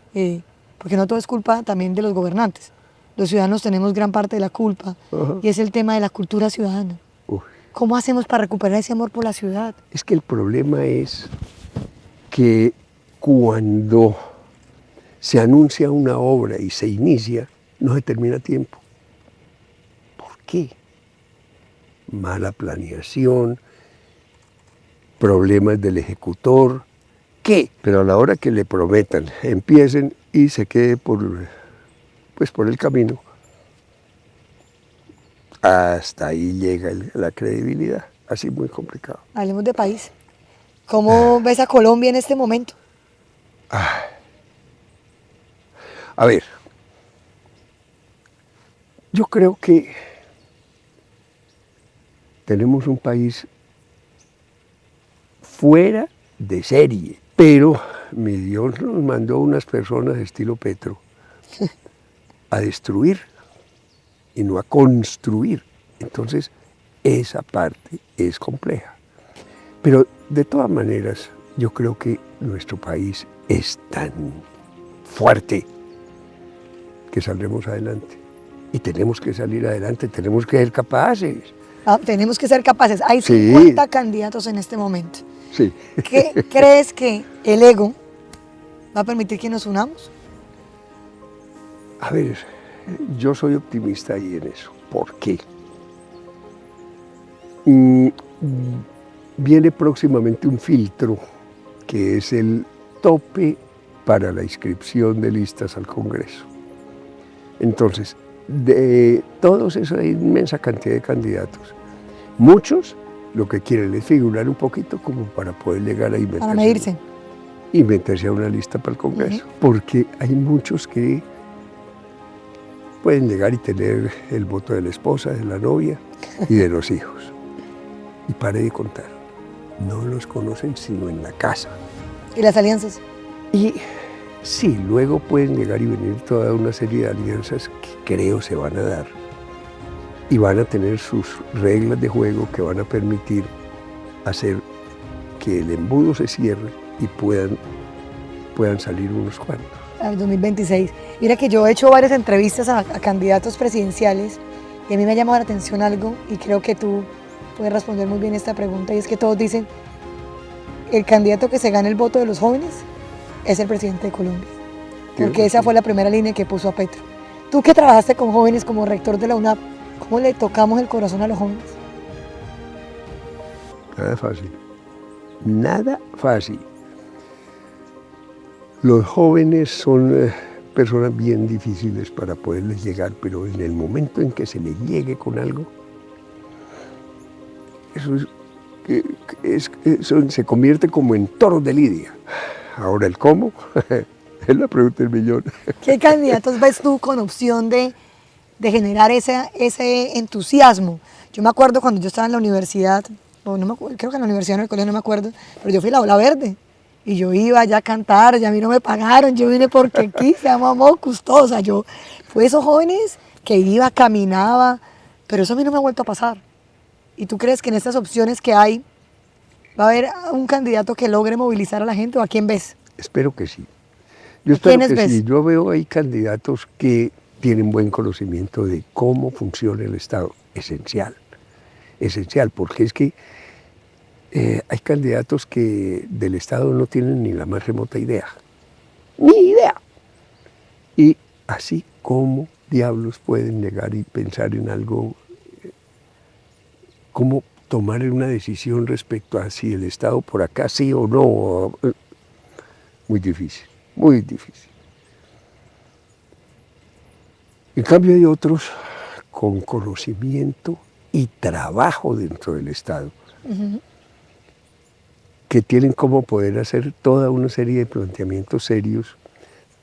porque no todo es culpa también de los gobernantes, los ciudadanos tenemos gran parte de la culpa, y es el tema de la cultura ciudadana. Uy. ¿Cómo hacemos para recuperar ese amor por la ciudad? Es que el problema es que cuando se anuncia una obra y se inicia, no se termina a tiempo. ¿Por qué? Mala planeación, problemas del ejecutor, ¿qué? Pero a la hora que le prometan, empiecen y se quede por el camino, hasta ahí llega la credibilidad, así muy complicado. Hablemos de país. ¿Cómo ves a Colombia en este momento? A ver, yo creo que tenemos un país fuera de serie, pero mi Dios nos mandó unas personas de estilo Petro a destruir y no a construir. Entonces, esa parte es compleja. Pero de todas maneras, yo creo que nuestro país es tan fuerte que saldremos adelante. Y tenemos que salir adelante, tenemos que ser capaces. Tenemos que ser capaces. Hay Sí. 50 candidatos en este momento. Sí. ¿Qué crees que el ego va a permitir que nos unamos? A ver, yo soy optimista ahí en eso. ¿Por qué? Viene próximamente un filtro que es el tope para la inscripción de listas al Congreso. Entonces, de todos esa inmensa cantidad de candidatos, muchos lo que quieren es figurar un poquito como para poder llegar a Para medirse. Y meterse a una lista para el Congreso, porque hay muchos que pueden llegar y tener el voto de la esposa, de la novia y de los hijos. Y pare de contar, no los conocen sino en la casa. ¿Y las alianzas? Y sí, luego pueden llegar y venir toda una serie de alianzas que creo se van a dar. Y van a tener sus reglas de juego que van a permitir hacer que el embudo se cierre y puedan salir unos cuantos. Al 2026. Mira que yo he hecho varias entrevistas a candidatos presidenciales y a mí me ha llamado la atención algo y creo que tú puedes responder muy bien esta pregunta, y es que todos dicen el candidato que se gane el voto de los jóvenes es el presidente de Colombia, porque esa fue la primera línea que puso a Petro. Tú que trabajaste con jóvenes como rector de la UNAP, ¿cómo le tocamos el corazón a los jóvenes? Nada fácil. Nada fácil. Los jóvenes son personas bien difíciles para poderles llegar, pero en el momento en que se les llegue con algo, eso se convierte como en toros de lidia. Ahora, el cómo es la pregunta del millón. ¿Qué candidatos ves tú con opción de generar ese entusiasmo? Yo me acuerdo cuando yo estaba en la universidad, o no me acuerdo, creo que en la universidad o en el colegio, no me acuerdo, pero yo fui a la Ola Verde. Y yo iba allá a cantar, ya a mí no me pagaron, yo vine porque quise, a mamá gustosa. Yo fui esos jóvenes que iba, caminaba, pero eso a mí no me ha vuelto a pasar. ¿Y tú crees que en estas opciones que hay va a haber un candidato que logre movilizar a la gente o a quién ves? Espero que sí. Yo ¿A espero quiénes que ves? sí. Yo veo ahí candidatos que tienen buen conocimiento de cómo funciona el Estado. Esencial, esencial, porque es que hay candidatos que del Estado no tienen ni la más remota idea. Ni idea. Y así como diablos pueden llegar y pensar en algo, cómo tomar una decisión respecto a si el Estado por acá sí o no. Muy difícil, muy difícil. En cambio hay otros con conocimiento y trabajo dentro del Estado, que tienen cómo poder hacer toda una serie de planteamientos serios,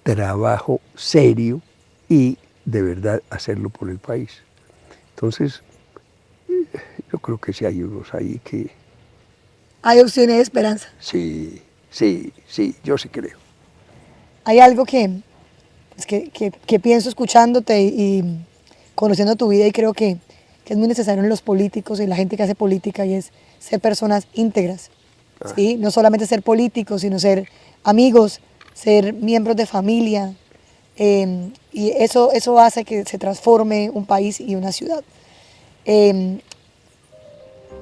trabajo serio y de verdad hacerlo por el país. Entonces, yo creo que sí hay unos ahí que Hay opciones de esperanza. sí, sí, sí, yo sí creo. Hay algo pues, que pienso escuchándote y conociendo tu vida y creo que es muy necesario en los políticos y en la gente que hace política y es ser personas íntegras. ¿Sí? No solamente ser políticos, sino ser amigos, ser miembros de familia. Y eso hace que se transforme un país y una ciudad. Eh,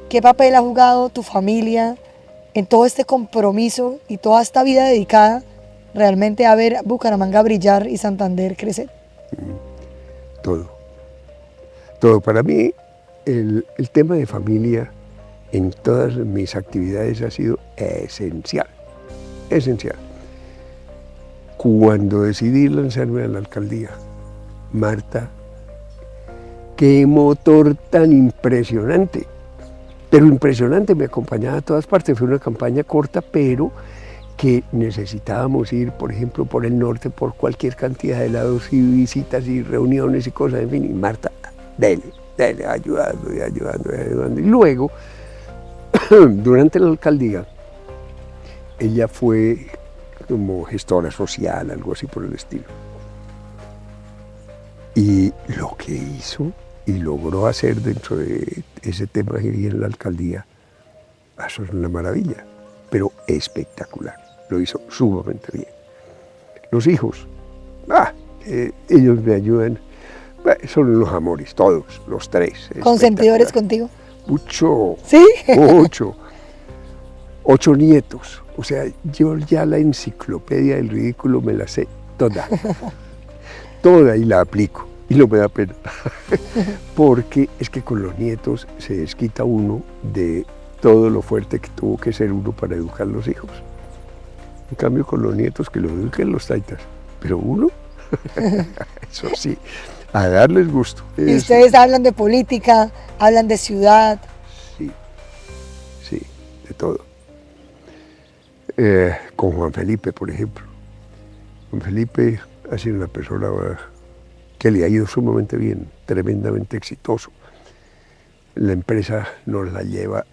¿Qué papel ha jugado tu familia en todo este compromiso y toda esta vida dedicada realmente a ver Bucaramanga brillar y Santander crecer? Todo. Todo. Para mí, el tema de familia en todas mis actividades ha sido esencial. Esencial. Cuando decidí lanzarme a la alcaldía, Marta, qué motor tan impresionante. Pero impresionante, me acompañaba a todas partes. Fue una campaña corta, pero que necesitábamos ir, por ejemplo, por el norte, por cualquier cantidad de lados y visitas y reuniones y cosas, en fin. Y Marta, dele, ayudando y ayudando y ayudando. Y luego, durante la alcaldía, ella fue como gestora social, algo así por el estilo. Y lo que hizo y logró hacer dentro de ese tema que vi en la alcaldía, eso es una maravilla, pero espectacular. Lo hizo sumamente bien. Los hijos, ellos me ayudan, son unos amores, todos, los tres. ¿Consentidores contigo? Mucho, ¿Sí? mucho. 8 nietos, o sea, yo ya la enciclopedia del ridículo me la sé toda, toda y la aplico. Y no me da pena, porque es que con los nietos se desquita uno de todo lo fuerte que tuvo que ser uno para educar a los hijos. En cambio, con los nietos que los eduquen los taitas, pero uno, eso sí, a darles gusto. Y ustedes hablan de política, hablan de ciudad. Sí, sí, de todo. Con Juan Felipe, por ejemplo. Juan Felipe ha sido una persona que le ha ido sumamente bien, tremendamente exitoso. La empresa nos la lleva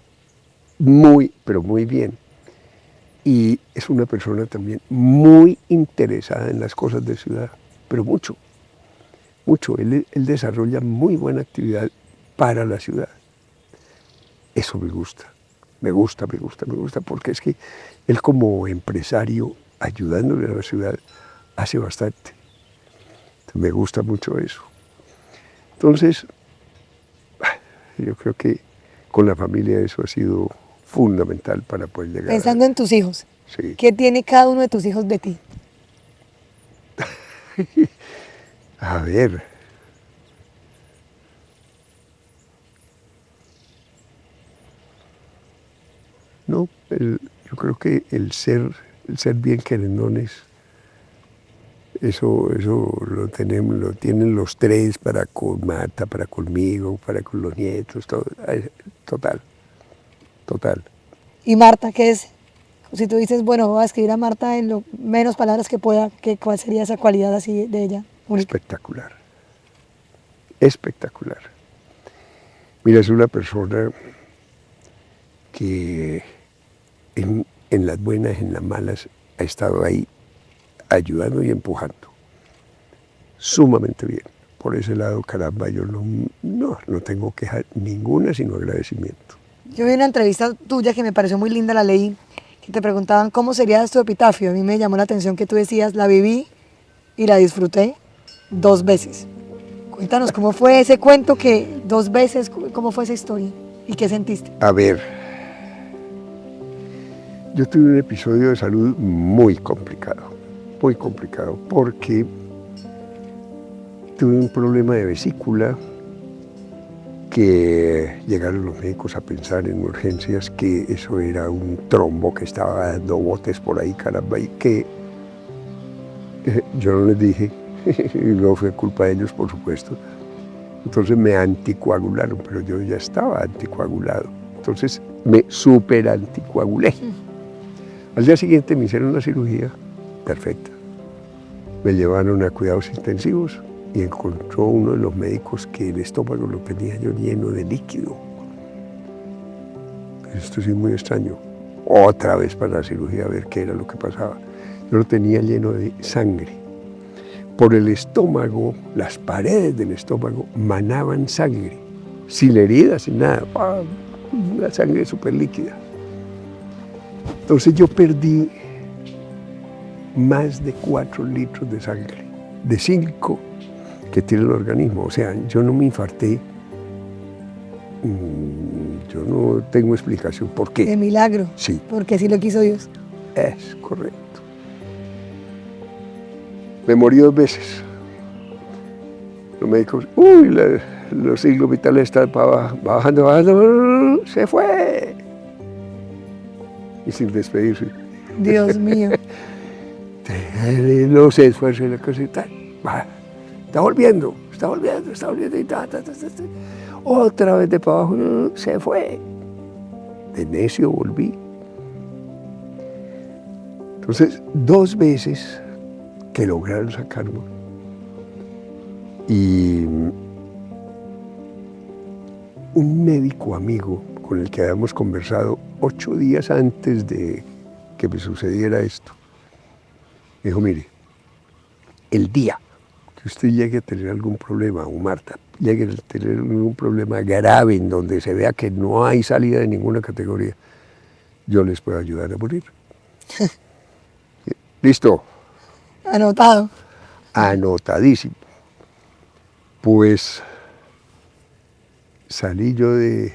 muy, pero muy bien. Y es una persona también muy interesada en las cosas de ciudad, pero mucho, mucho. Él desarrolla muy buena actividad para la ciudad. Eso me gusta, me gusta, me gusta, me gusta, porque es que él como empresario, ayudándole a la ciudad, hace bastante. Me gusta mucho eso. Entonces, yo creo que con la familia eso ha sido fundamental para poder llegar. Pensando en tus hijos, Sí. ¿qué tiene cada uno de tus hijos de ti? A ver. No, yo creo que el ser bien querendones, eso lo tienen los tres para con Marta, para conmigo, para con los nietos, todo, total, total. ¿Y Marta qué es? Si tú dices, bueno, voy a escribir a Marta en lo menos palabras que pueda, ¿cuál sería esa cualidad así de ella? Única. Espectacular, espectacular. Mira, es una persona que en las buenas, en las malas, ha estado ahí ayudando y empujando. Sumamente bien, por ese lado, caramba, yo no tengo queja ninguna, sino agradecimiento. Yo vi una entrevista tuya que me pareció muy linda, la leí, que te preguntaban cómo sería tu epitafio. A mí me llamó la atención que tú decías, la viví y la disfruté 2 veces. Cuéntanos cómo fue ese cuento que 2 veces, cómo fue esa historia y qué sentiste. A ver, yo tuve un episodio de salud muy complicado, porque tuve un problema de vesícula que llegaron los médicos a pensar en urgencias que eso era un trombo que estaba dando botes por ahí, caramba, y que yo no les dije, y no fue culpa de ellos, por supuesto. Entonces me anticoagularon, pero yo ya estaba anticoagulado. Entonces me super anticoagulé. Al día siguiente me hicieron una cirugía perfecta. Me llevaron a cuidados intensivos y encontró uno de los médicos que el estómago lo tenía yo lleno de líquido. Esto sí es muy extraño. Otra vez para la cirugía a ver qué era lo que pasaba. Yo lo tenía lleno de sangre. Por el estómago, las paredes del estómago manaban sangre, sin heridas, sin nada. Una sangre súper líquida. Entonces yo perdí más de 4 litros de sangre, de 5 que tiene el organismo. O sea, yo no me infarté. Yo no tengo explicación por qué. De milagro. Sí. Porque así lo quiso Dios. Es correcto. Me morí 2 veces. Los médicos, los signos vitales están bajando, se fue. Y sin despedirse. Dios mío. Los esfuerzos y la cosa y tal. Está volviendo. Y otra vez de para abajo, se fue. De necio volví. Entonces, 2 veces que lograron sacarme. Y un médico amigo con el que habíamos conversado 8 días antes de que me sucediera esto, me dijo, mire, el día que usted llegue a tener algún problema, o Marta, llegue a tener algún problema grave en donde se vea que no hay salida de ninguna categoría, yo les puedo ayudar a morir. Listo. Anotado. Anotadísimo. Pues salí yo de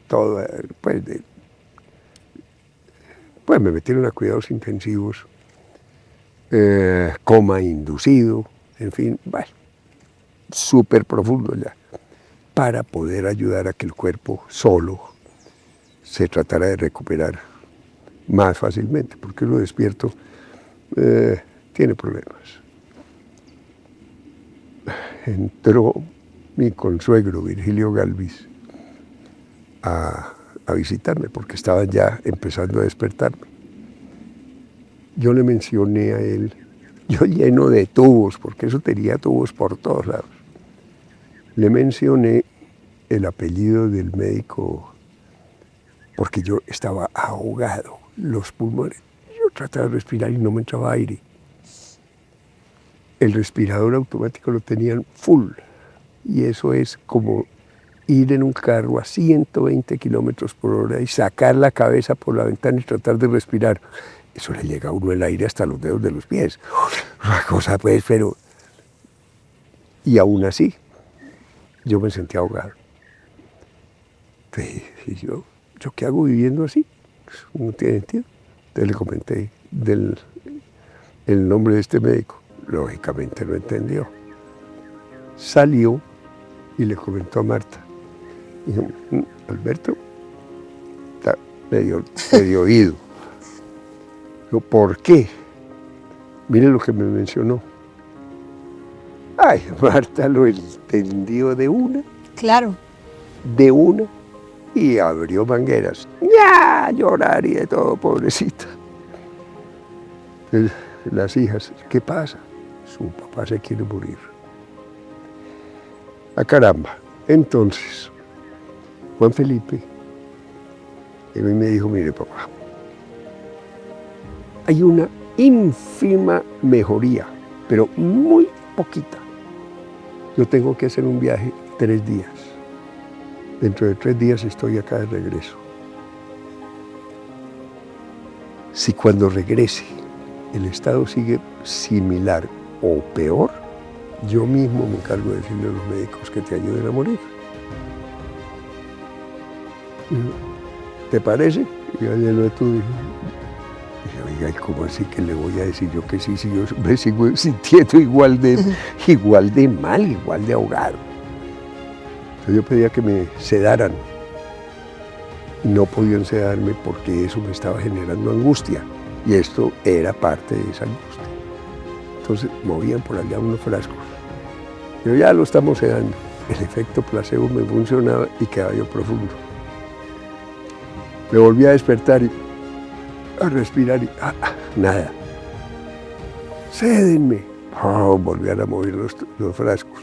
todo, pues me metieron a cuidados intensivos, coma inducido, en fin, bueno, súper profundo ya, para poder ayudar a que el cuerpo solo se tratara de recuperar más fácilmente, porque uno despierto tiene problemas. Entró mi consuegro, Virgilio Galvis, a visitarme, porque estaban ya empezando a despertarme. Yo le mencioné a él, yo lleno de tubos, porque eso tenía tubos por todos lados. Le mencioné el apellido del médico, porque yo estaba ahogado, los pulmones. Yo trataba de respirar y no me entraba aire. El respirador automático lo tenían full, y eso es como ir en un carro a 120 kilómetros por hora y sacar la cabeza por la ventana y tratar de respirar. Eso le llega a uno el aire hasta los dedos de los pies. Una cosa pues, pero... Y aún así, yo me sentía ahogado. Entonces, ¿yo qué hago viviendo así? No tiene sentido. Entonces le comenté el nombre de este médico. Lógicamente lo entendió. Salió y le comentó a Marta. Dijo, Alberto, está medio oído. Dijo, ¿por qué? Mire lo que me mencionó. Ay, Marta lo entendió de una. Claro. De una. Y abrió mangueras. ¡Ya! Llorar y de todo, pobrecita. Entonces, las hijas, ¿qué pasa? Su papá se quiere morir. ¡Ah, caramba! Entonces, Juan Felipe, él me dijo, mire papá, hay una ínfima mejoría, pero muy poquita, yo tengo que hacer un viaje 3 días. Dentro de 3 días estoy acá de regreso. Si cuando regrese el estado sigue similar o peor, yo mismo me encargo de decirle a los médicos que te ayuden a morir. ¿Te parece? Y yo lo estuve. Y oiga, ¿y cómo así que le voy a decir yo que sí, si yo me sigo sintiendo igual de mal, igual de ahogado? Entonces yo pedía que me sedaran. No podían sedarme porque eso me estaba generando angustia. Y esto era parte de esa angustia. Entonces movían por allá unos frascos. Yo ya lo estamos sedando. El efecto placebo me funcionaba y quedaba yo profundo. Me volví a despertar y a respirar y nada. Cédenme. Volvían a mover los frascos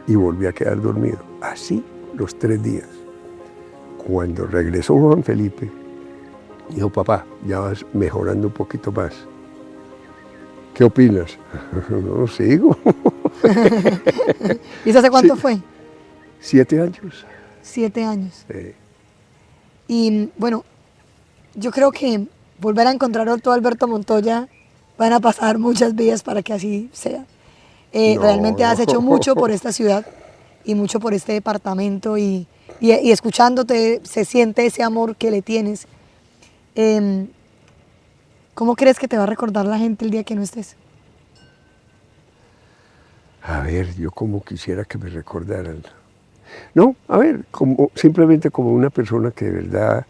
y volví a quedar dormido. Así los 3 días. Cuando regresó Juan Felipe, dijo, papá, ya vas mejorando un poquito más. ¿Qué opinas? No, sigo. ¿Y eso hace cuánto fue? 7 años. 7 años. Sí. Y bueno, yo creo que volver a encontrar a otro Alberto Montoya van a pasar muchas vidas para que así sea. No. Realmente has hecho mucho por esta ciudad y mucho por este departamento y escuchándote se siente ese amor que le tienes. ¿Cómo crees que te va a recordar la gente el día que no estés? A ver, yo como quisiera que me recordaran. No, a ver, simplemente como una persona que de verdad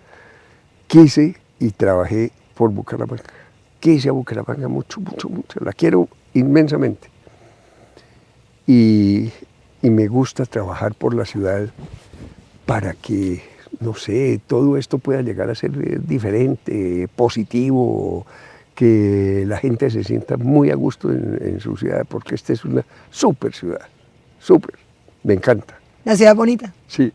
quise y trabajé por Bucaramanga. Quise a Bucaramanga mucho, mucho, mucho. La quiero inmensamente. Y me gusta trabajar por la ciudad para que, no sé, todo esto pueda llegar a ser diferente, positivo, que la gente se sienta muy a gusto en su ciudad, porque esta es una súper ciudad, súper, me encanta. La ciudad bonita. Sí.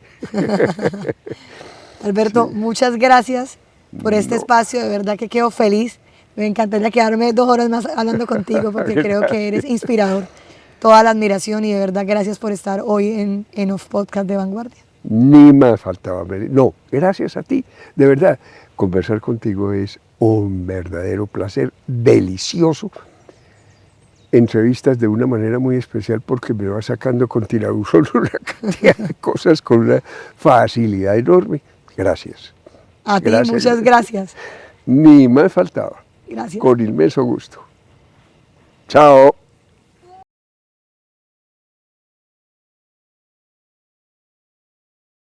Alberto, Sí. Muchas gracias por este espacio, de verdad que quedo feliz. Me encantaría quedarme 2 horas más hablando contigo porque creo que eres inspirador. Toda la admiración y de verdad gracias por estar hoy en Off Podcast de Vanguardia. Ni más faltaba. No, gracias a ti. De verdad, conversar contigo es un verdadero placer, delicioso. Entrevistas de una manera muy especial porque me va sacando con tirabuzón una cantidad de cosas con una facilidad enorme. Gracias. A ti, Gracias. muchas gracias. Ni más faltaba. Gracias. Con inmenso gusto. Chao.